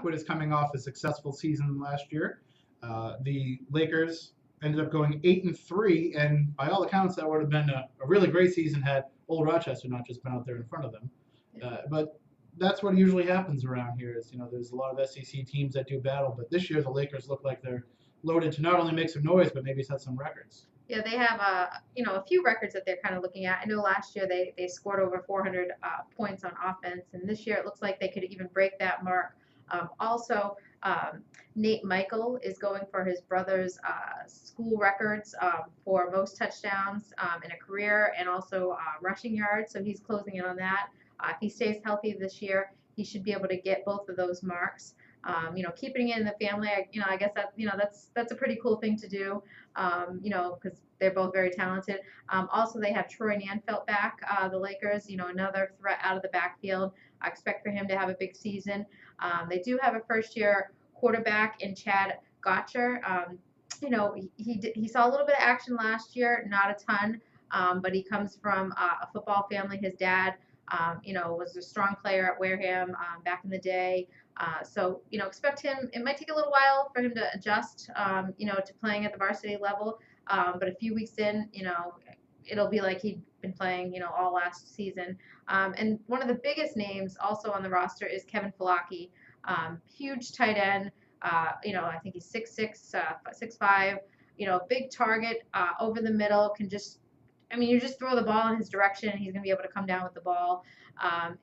Apponequet is coming off a successful season last year. The Lakers ended up going 8-3, and by all accounts, that would have been a really great season had Old Rochester not just been out there in front of them. But that's what usually happens around here. Is there's a lot of SEC teams that do battle, but this year the Lakers look like they're loaded to not only make some noise but maybe set some records. Yeah, they have a few records that they're kind of looking at. I know last year they scored over 400 points on offense, and this year it looks like they could even break that mark. Also, Nate Michael is going for his brother's school records for most touchdowns in a career and also rushing yards. So he's closing in on that. If he stays healthy this year, he should be able to get both of those marks. Keeping it in the family, I guess that's a pretty cool thing to do, because they're both very talented. Also, they have Troy Nanfelt back, the Lakers, another threat out of the backfield. I expect for him to have a big season. They do have a first-year quarterback in Chad Gotcher. He saw a little bit of action last year, not a ton, but he comes from a football family. His dad, was a strong player at Wareham back in the day. So expect him. It might take a little while for him to adjust, to playing at the varsity level. But a few weeks in, it'll be like he'd been playing, all last season. And one of the biggest names also on the roster is Kevin Falaki, huge tight end. I think he's 6'6", 6'5". Big target over the middle. You just throw the ball in his direction, and he's going to be able to come down with the ball.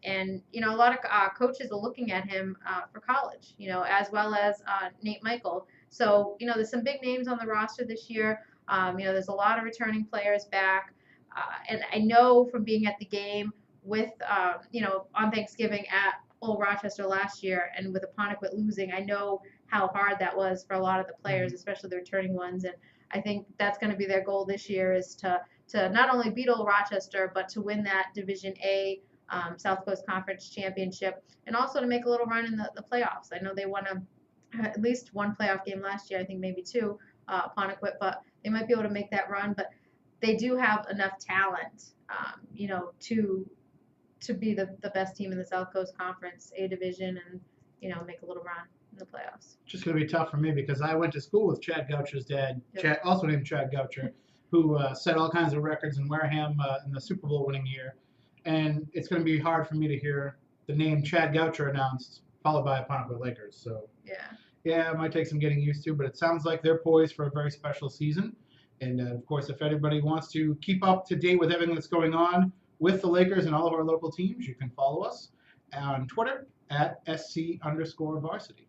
And a lot of coaches are looking at him for college, as well as Nate Michael. So, there's some big names on the roster this year. There's a lot of returning players back. And I know from being at the game with, on Thanksgiving at Old Rochester last year and with Apponequet losing, I know how hard that was for a lot of the players, especially the returning ones. And I think that's going to be their goal this year is to not only beat Old Rochester, but to win that Division A South Coast Conference Championship, and also to make a little run in the playoffs. I know they won at least one playoff game last year, I think maybe two, Apponequet, but they might be able to make that run. But they do have enough talent, to be the best team in the South Coast Conference A Division and, make a little run in the playoffs. Just going to be tough for me because I went to school with Chad Goucher's dad, Chad, also named Chad Goucher, who set all kinds of records in Wareham in the Super Bowl winning year. And it's going to be hard for me to hear the name Chad Goucher announced, followed by Apponequet Lakers. So yeah, it might take some getting used to, but it sounds like they're poised for a very special season. And of course, if anybody wants to keep up to date with everything that's going on with the Lakers and all of our local teams, you can follow us on Twitter at @SC_varsity.